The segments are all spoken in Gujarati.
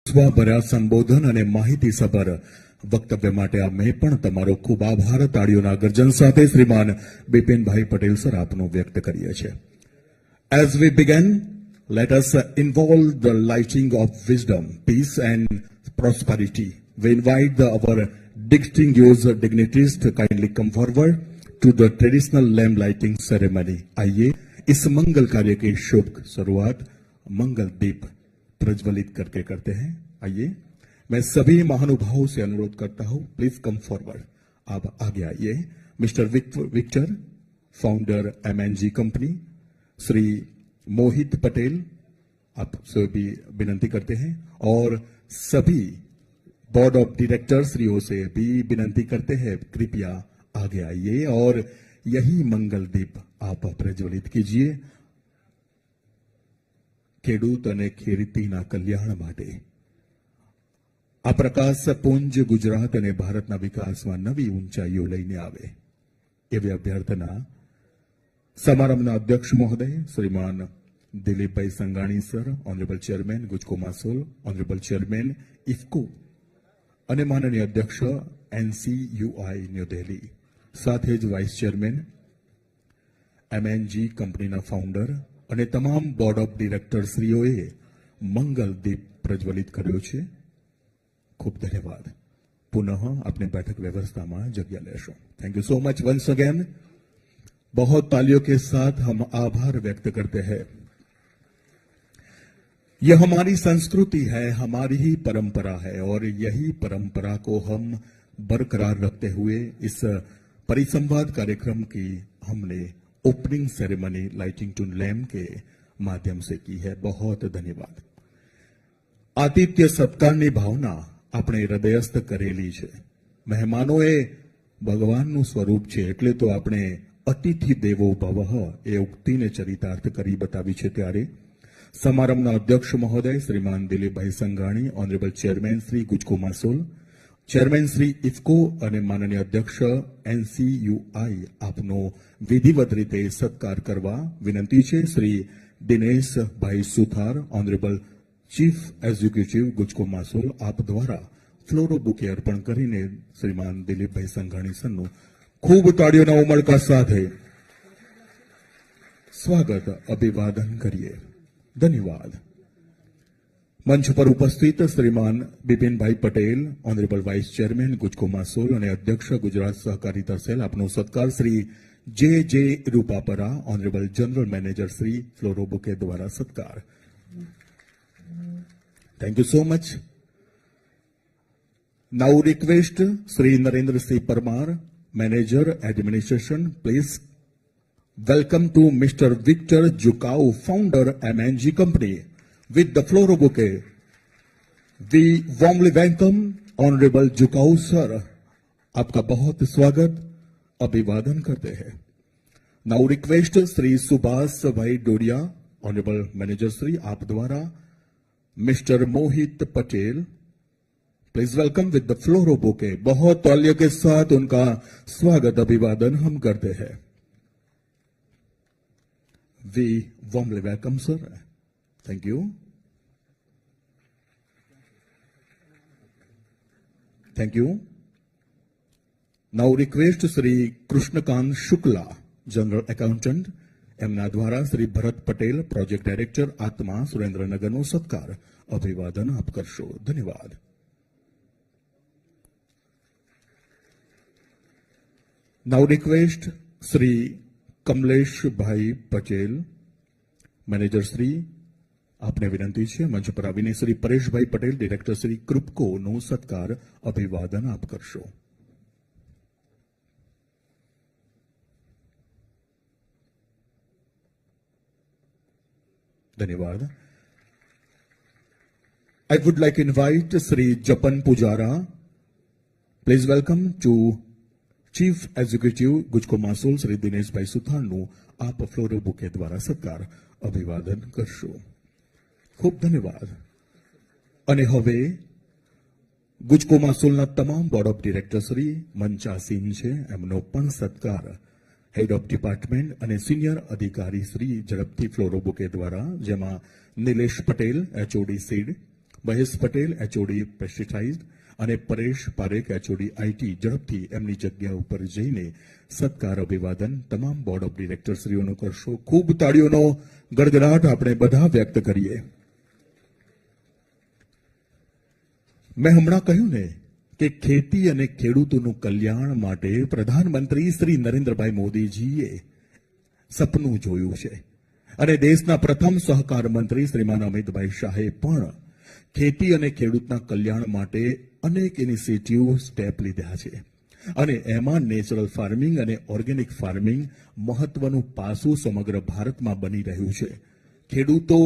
સ્વભર્યા સંબોધન અને માહિતીસભર વક્તવ્ય માટે અમે પણ તમારો ખૂબ આભાર તાળીઓના ગર્જન સાથે શ્રીમાન બિપિનભાઈ પટેલ સર આપનો વ્યક્ત કરીએ છીએ. As we begin, let us involve the lighting of wisdom, peace and prosperity. We invite our distinguished dignitaries to kindly come forward to the traditional lamp lighting ceremony. आइए इस मंगल कार्य की शुभ शुरुआत मंगल दीप प्रज्वलित करके करते हैं. आइए मैं सभी महानुभावों से अनुरोध करता हूं, प्लीज कम फॉरवर्ड. आप आगे आइए. Mister Victor, founder MNG company, Shri Mohit Patel, आपसे भी विनती करते हैं और सभी बोर्ड ऑफ डायरेक्टर श्रीओ से भी विनती करते हैं, कृपया आगे आइए और यही मंगल दीप आप प्रज्वलित कीजिए ખેડૂત અને ખેડૂતીના કલ્યાણ માટે. આ પ્રકાશ પુંજ ગુજરાત અને ભારતના વિકાસમાં નવી ઊંચાઈઓ લઈને આવે એવી અભ્યર્થના સમારંભના અધ્યક્ષ મહોદય શ્રીમાન દિલીપભાઈ Sanghani sir, honourable chairman ગુજકો Masol, honourable chairman IFFCO અને માનનીય અધ્યક્ષ NCUI ન્યૂ દિલ્હી, સાથે જ વાઇસ ચેરમેન MNG કંપનીના ફાઉન્ડર અને તમામ બોર્ડ ઓફ ડિરેક્ટર શ્રીઓએ મંગલ દીપ પ્રજ્વલિત કર્યો છે. ખૂબ ધન્યવાદ. પુનઃ अपने बैठक व्यवस्था में जगह लेशो. Thank you so much once again. बहुत तालियों के साथ हम आभार व्यक्त करते हैं. यह हमारी संस्कृति है, हमारी ही परंपरा है और यही परंपरा को हम बरकरार रखते हुए इस परिसंवाद कार्यक्रम की हमने opening ceremony lighting to lamp के माध्यम से की है. बहुत धन्यवाद. आतिथ्य सत्कारनी भावना આપણે હૃદયસ્થ કરેલી છે. મહેમાનોએ ભગવાનનું સ્વરૂપ છે એટલે તો આપણે અતિથિ દેવો ભવઃ એ ઉક્તિને ચરિતાર્થ કરી બતાવી છે. ત્યારે સમારંભના અધ્યક્ષ મહોદય શ્રીમાન દિલીપભાઈ Sanghani, honourable chairman Shri ગુજકો Masol, chairman Shri IFFCO અને માનનીય અધ્યક્ષ NCUI આપનો વિધિવત રીતે સત્કાર કરવા વિનંતી છે. શ્રી દિનેશભાઈ સુથાર, ઓનરેબલ ચીફ એક્ઝિક્યુટિવ ગુજકો માસોલ, આપ દ્વારા ફ્લોરો બુકે અર્પણ કરીને શ્રીમાન દિલીપભાઈ સંઘાણી સરનું ખૂબ તાળીઓના ઉમળકા સાથે સ્વાગત અભિવાદન કરીએ. ધન્યવાદ. મંચ પર ઉપસ્થિત શ્રીમાન બિપિનભાઈ Patel, honourable vice chairman ગુજકો Masol અને અધ્યક્ષ ગુજરાત સહકારિતા સેલ, આપનો સત્કાર Shri JJ Rupapara, honourable general manager Shri fluoro bouquet દ્વારા સત્કાર. Thank you so much. Now request Sri Narendra Singh Parmar, Manager Administration, please welcome to Mr. Victor Jukau, Founder MNG Company, with the floral bouquet. We warmly welcome Honorable Jukau sir. आपका बहुत स्वागत अभिवादन करते हैं. Now request Sri Subhas भाई डोडिया, Honorable Manager Sri, आप द्वारा Mr. Mohit Patel, please welcome with the fluoro bouquet. बहुत तालियों के साथ उनका स्वागत अभिवादन हम करते हैं. We warmly welcome sir. Thank you. Thank you. Now request Shri Krishnakant Shukla, general accountant, એમના દ્વારા શ્રી ભરત પટેલ, પ્રોજેક્ટ ડાયરેક્ટર, આત્મા, સુરેન્દ્રનગરનો સત્કાર અભિવાદન આપ કરશો. ધન્યવાદ. Now request Shri Kamleshbhai Patel, manager Shri, આપને વિનંતી છે મંચ પર આવીને શ્રી પરેશભાઈ પટેલ, ડિરેક્ટર શ્રી ક્રુપકોનો સત્કાર અભિવાદન આપ કરશો. धन्यवाद. I would like to invite Sri Japan Pujara. Please welcome to Chief Executive Gujko Masol Sri Dinesh Bhai Sutharnu आप फ्लोरो बुके द्वारा सत्कार अभिवादन करशो. खूब धन्यवाद. અને હવે ગુજકો માસોલના તમામ બોર્ડ ઓફ ડિરેક્ટર શ્રી મંચાસીન છે, એમનો પણ સત્કાર हेड ऑफ डिपार्टमेंट અને સિનિયર અધિકારી શ્રી ઝડપથી ફ્લોરો બુકે દ્વારા, જેમાં Nilesh Patel HOD seed, Mahesh Patel HOD pesticide અને પરેશ પારેખ એચઓડી આઈટી ઝડપથી એમની જગ્યા ઉપર જઈને સત્કાર અભિવાદન તમામ બોર્ડ ઓફ ડિરેક્ટરશ્રીઓનો કરશો. ખૂબ તાળીઓનો ગડગડાટ આપણે બધા વ્યક્ત કરીએ. મેં હમણાં કહ્યું ને કે ખેતી અને ખેડૂતોનું કલ્યાણ માટે પ્રધાનમંત્રી શ્રી નરેન્દ્રભાઈ મોદીજીએ સપનું જોયું છે અને દેશના પ્રથમ સહકાર મંત્રી શ્રીમાન અમિતભાઈ શાહે પણ ખેતી અને ખેડૂતના કલ્યાણ માટે અનેક ઇનિશિયેટિવ સ્ટેપ લીધા છે અને એમાં નેચરલ ફાર્મિંગ અને ઓર્ગેનિક ફાર્મિંગ મહત્વનું પાસું સમગ્ર ભારતમાં બની રહ્યું છે. ખેડૂતો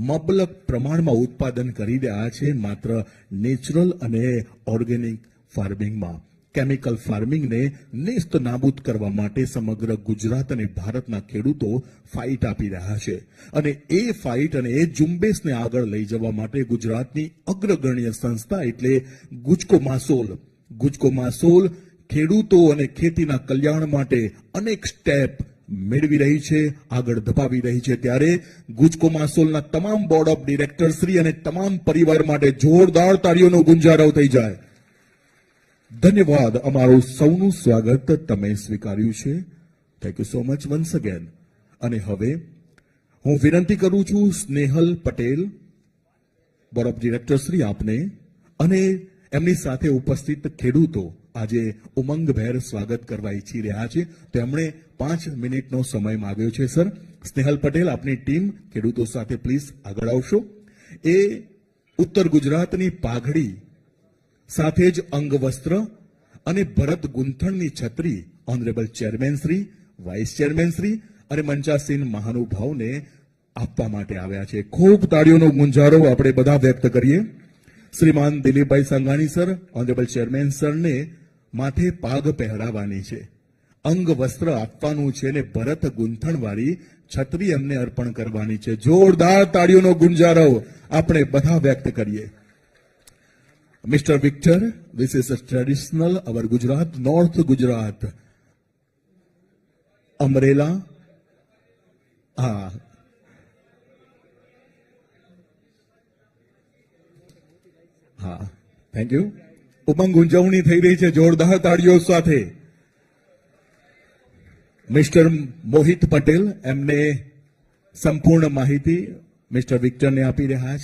મબલક પ્રમાણમાં ઉત્પાદન કરી રહ્યા છે. માત્ર નેચરલ અને ઓર્ગેનિક ફાર્મિંગમાં કેમિકલ ફાર્મિંગને નેસ્ત નાબૂદ કરવા માટે સમગ્ર ગુજરાત અને ભારતના ખેડૂતો ફાઇટ આપી રહ્યા છે અને એ ફાઇટ અને એ ઝુંબેશને આગળ લઈ જવા માટે ગુજરાતની અગ્રગણ્ય સંસ્થા એટલે ગુજકો માસોલ ખેડૂતો અને ખેતીના કલ્યાણ માટે અનેક સ્ટેપ મેળવી રહી છે, આગળ ધપાવી રહી છે. ત્યારે ગુજકો માસોલના તમામ બોર્ડ ઓફ ડિરેક્ટર શ્રી અને તમામ પરિવાર માટે જોરદાર તાળીઓનો ગુંજારવ થઈ જાય. ધન્યવાદ. અમારું સૌનું સ્વાગત તમે સ્વીકાર્યું છે. Thank you so much once again. અને હવે હું વિનંતી કરું છું Snehal Patel board of director Shri આપને અને એમની સાથે ઉપસ્થિત ખેડૂતો આજે ઉમંગભેર સ્વાગત કરવા ઈચ્છી રહ્યા છે. તેમણે 5 મિનિટનો સમય માંગ્યો છે. સર સ્નેહલ પટેલ આપની ટીમ ખેડૂતો સાથે પ્લીઝ આગળ આવશો. એ ઉત્તર ગુજરાતની પાઘડી સાથે જ અંગવસ્ત્ર અને ભરત ગુંથણની છત્રી honourable chairman Shri, vice chairman Shri અને મંચાસીન મહાનુભાવને આપવા માટે આવ્યા છે. ખૂબ તાળીઓનો ગુંજારો આપણે બધા વ્યક્ત કરીએ. શ્રીમાન દિલીપભાઈ સંઘાણી સર ઓનરેબલ ચેરમેન સરને માથે પાગ પહેરાવવાની છે, અંગવસ્ત્ર આપવાનું છે અને ભરત ગુંથણવાળી છત્રી એમને અર્પણ કરવાની છે. જોરદાર તાળીઓનો ગુંજારો આપણે બધા વ્યક્ત કરીએ. Mr. Victor, this is a traditional, our Gujarat, North Gujarat, Amrela. Thank you. ઉમંગ ઉજવણી થઈ રહી છે જોરદાર તાળીઓ સાથે. મિસ્ટર મોહિત પટેલ એમને સંપૂર્ણ માહિતી મિસ્ટર વિક્ટરને આપી રહ્યા છે.